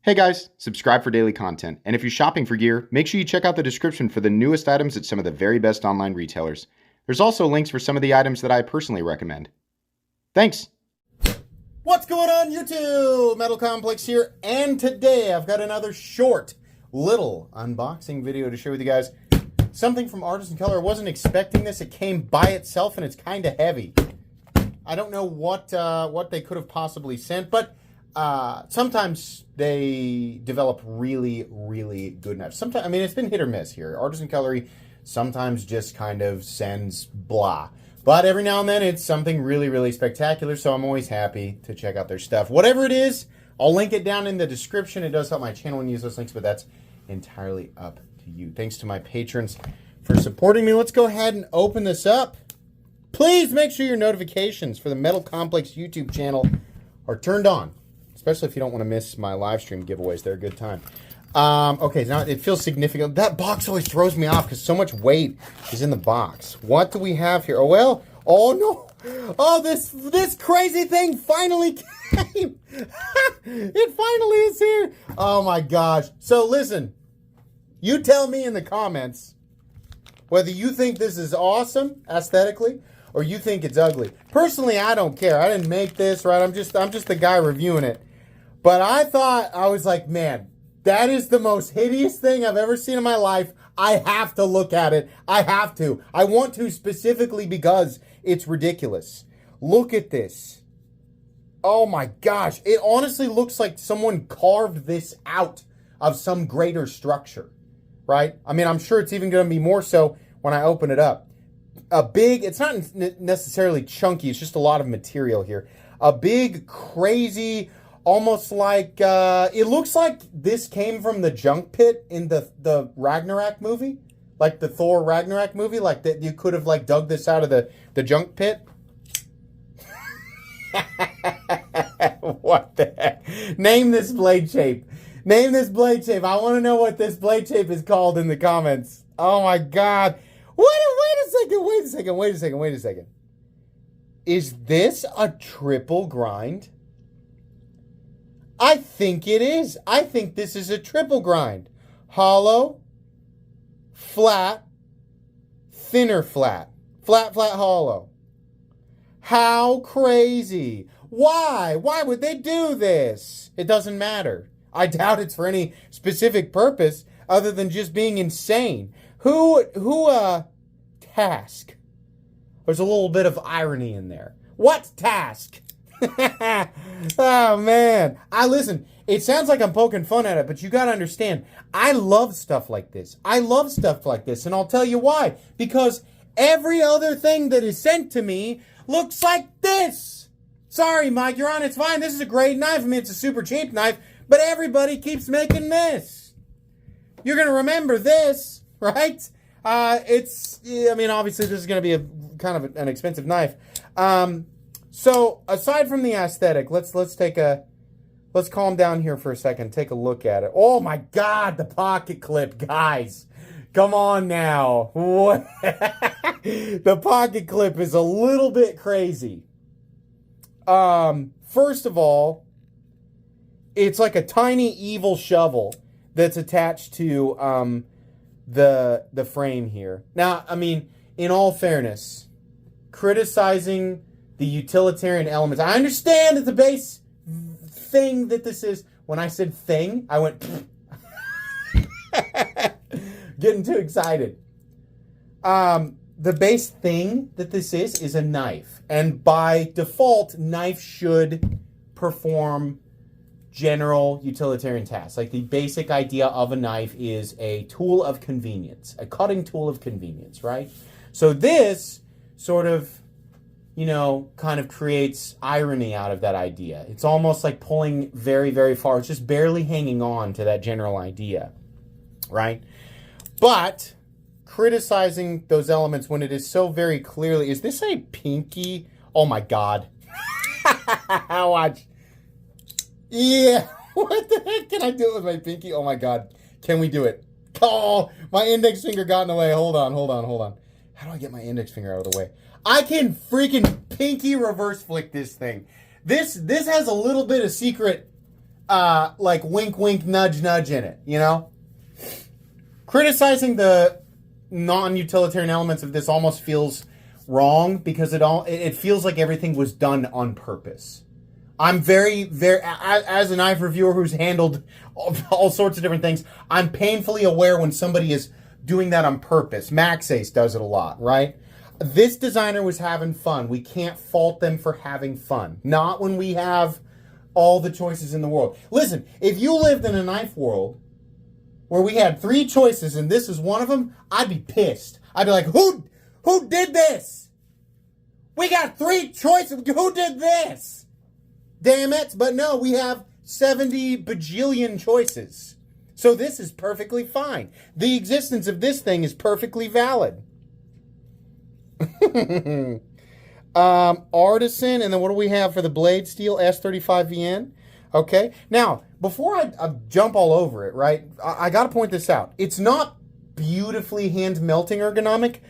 Hey guys, subscribe for daily content, and if you're shopping for gear, make sure you check out the description for the newest items at some of the very best online retailers. There's also links for some of the items that I personally recommend. Thanks! What's going on YouTube? Metal Complex here, and today I've got another short, little unboxing video to share with you guys. Something from Artisan Color. I wasn't expecting this. It came by itself and it's kind of heavy. I don't know what they could have possibly sent, but sometimes they develop really, really good knives. Sometimes, I mean, it's been hit or miss here. Artisan Cutlery sometimes just kind of sends blah. But every now and then it's something really, really spectacular, so I'm always happy to check out their stuff. Whatever it is, I'll link it down in the description. It does help my channel and use those links, but that's entirely up to you. Thanks to my patrons for supporting me. Let's go ahead and open this up. Please make sure your notifications for the Metal Complex YouTube channel are turned on, especially if you don't want to miss my live stream giveaways. They're a good time. Okay, now it feels significant. That box always throws me off because so much weight is in the box. What do we have here? Oh, well, oh no. Oh, this crazy thing finally came. It finally is here. Oh my gosh. So listen, you tell me in the comments whether you think this is awesome aesthetically or you think it's ugly. Personally, I don't care. I didn't make this, right? I'm just the guy reviewing it. But I was like, man, that is the most hideous thing I've ever seen in my life. I have to look at it. I have to. I want to specifically because it's ridiculous. Look at this. Oh my gosh. It honestly looks like someone carved this out of some greater structure, right? I mean, I'm sure it's even going to be more so when I open it up. It's not necessarily chunky. It's just a lot of material here. A big, crazy, almost like, it looks like this came from the junk pit in the Ragnarok movie. Like the Thor Ragnarok movie. Like that you could have like dug this out of the junk pit. What the heck? Name this blade shape. Name this blade shape. I want to know what this blade shape is called in the comments. Oh my God. Wait a second. Is this a triple grind? I think it is. I think this is a triple grind. Hollow, flat, thinner flat. Flat, hollow. How crazy. Why? Why would they do this? It doesn't matter. I doubt it's for any specific purpose other than just being insane. Task? There's a little bit of irony in there. What task? Oh, man. Listen, it sounds like I'm poking fun at it, but you got to understand, I love stuff like this. And I'll tell you why. Because every other thing that is sent to me looks like this. Sorry, Mike, you're on. It's fine. This is a great knife. I mean, it's a super cheap knife, but everybody keeps making this. You're going to remember this, right? I mean, obviously this is going to be a kind of an expensive knife. So aside from the aesthetic, let's calm down here for a second. Take a look at it. Oh my God, the pocket clip, guys. Come on now. What? The pocket clip is a little bit crazy. First of all, it's like a tiny evil shovel that's attached to, the frame here. Now, I mean, in all fairness, criticizing the utilitarian elements. I understand that the base thing that this is, when I said thing, I went getting too excited. The base thing that this is a knife. And by default, knife should perform general utilitarian tasks. Like the basic idea of a knife is a tool of convenience, a cutting tool of convenience, right? So this sort of, kind of creates irony out of that idea. It's almost like pulling very, very far. It's just barely hanging on to that general idea, right? But criticizing those elements when it is so very clearly, is this a pinky? Oh my God. Watch. Yeah, what the heck can I do with my pinky? Oh my God, can we do it? Oh, my index finger got in the way. Hold on. How do I get my index finger out of the way? I can freaking pinky reverse flick this thing. This has a little bit of secret like wink, wink, nudge, nudge in it, you know? Criticizing the non-utilitarian elements of this almost feels wrong because it feels like everything was done on purpose. I'm very, as a knife reviewer who's handled all sorts of different things, I'm painfully aware when somebody is doing that on purpose. Max Ace does it a lot, right? This designer was having fun. We can't fault them for having fun. Not when we have all the choices in the world. Listen, if you lived in a knife world where we had 3 choices and this is one of them, I'd be pissed. I'd be like, who did this? We got 3 choices. Who did this? Damn it. But no, we have 70 bajillion choices. So this is perfectly fine. The existence of this thing is perfectly valid. Artisan, and then what do we have for the blade steel? S35VN. Okay. Now, before I jump all over it, right, I got to point this out. It's not beautifully hand melting ergonomic,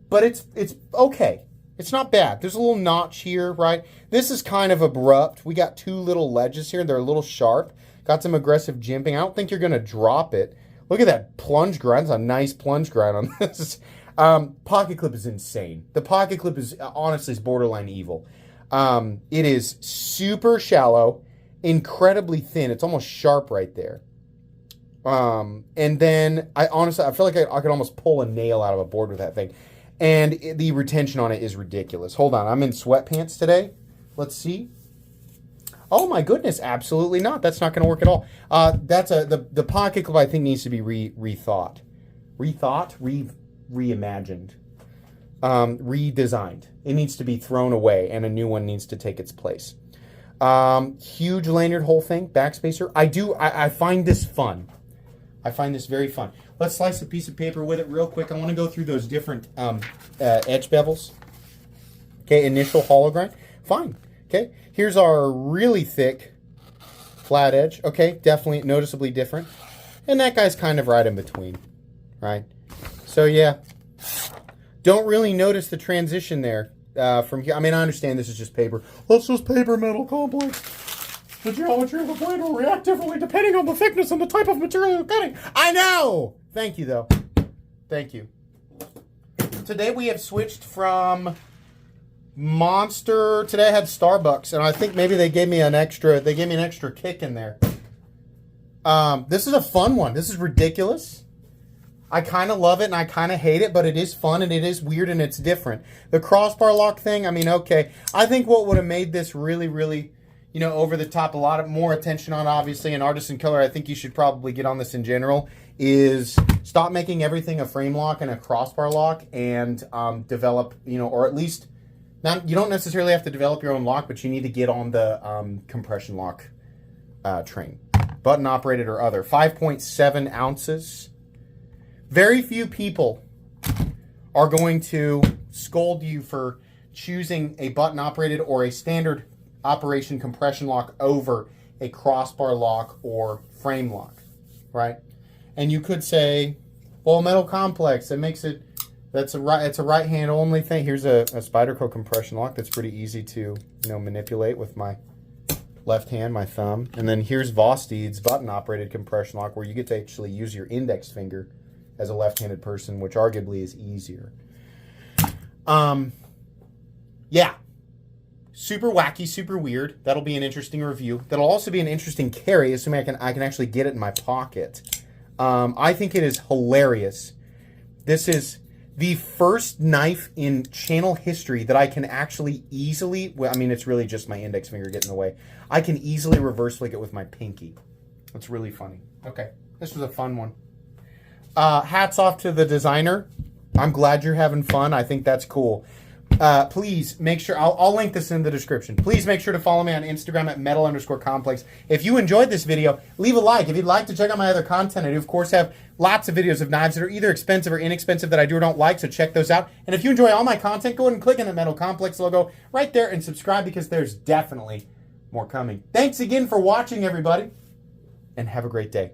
but it's okay. It's not bad. There's a little notch here, right? This is kind of abrupt. We got 2 little ledges here. They're a little sharp. Got some aggressive jimping. I don't think you're going to drop it. Look at that plunge grind. That's a nice plunge grind on this. Pocket clip is insane. The pocket clip is honestly borderline evil. It is super shallow, incredibly thin. It's almost sharp right there. And then I feel like I could almost pull a nail out of a board with that thing. And the retention on it is ridiculous. Hold on, I'm in sweatpants today. Let's see. Oh my goodness, absolutely not. That's not going to work at all. The pocket clip I think needs to be reimagined, redesigned. It needs to be thrown away, and a new one needs to take its place. Huge lanyard hole thing, backspacer. I find this fun. I find this very fun. Let's slice a piece of paper with it real quick. I want to go through those different edge bevels. Okay, initial hollow grind. Fine. Okay, here's our really thick flat edge. Okay, definitely noticeably different. And that guy's kind of right in between, right? So yeah, don't really notice the transition there from here. I mean, I understand this is just paper. That's just paper metal complex. The geometry of the blade will react differently depending on the thickness and the type of material you're cutting. I know! Thank you, though. Thank you. Today we have switched from Monster. Today I had Starbucks, and I think maybe they gave me an extra kick in there. This is a fun one. This is ridiculous. I kind of love it and I kind of hate it, but it is fun and it is weird and it's different. The crossbar lock thing, I mean, okay. I think what would have made this really, really, you know, over the top, a lot of more attention on, obviously, an Artisan color, I think you should probably get on this in general, is stop making everything a frame lock and a crossbar lock and develop, you know, or at least, you don't necessarily have to develop your own lock, but you need to get on the compression lock train. Button operated or other. 5.7 ounces. Very few people are going to scold you for choosing a button operated or a standard operation compression lock over a crossbar lock or frame lock, right? And you could say, well, metal complex, it makes it, it's a right hand only thing. Here's a Spyderco compression lock that's pretty easy to, you know, manipulate with my left hand, my thumb. And then here's Vosteed's button operated compression lock where you get to actually use your index finger as a left-handed person, which arguably is easier. Yeah. Super wacky, super weird. That'll be an interesting review. That'll also be an interesting carry, assuming I can actually get it in my pocket. I think it is hilarious. This is the first knife in channel history that I can actually easily, well, I mean, it's really just my index finger getting in the way. I can easily reverse flick it with my pinky. That's really funny. Okay, this was a fun one. Hats off to the designer. I'm glad you're having fun. I think that's cool. Please make sure, I'll link this in the description. Please make sure to follow me on Instagram at metal_complex. If you enjoyed this video, leave a like. If you'd like to check out my other content, I do, of course, have lots of videos of knives that are either expensive or inexpensive that I do or don't like, so check those out. And if you enjoy all my content, go ahead and click on the Metal Complex logo right there and subscribe because there's definitely more coming. Thanks again for watching, everybody, and have a great day.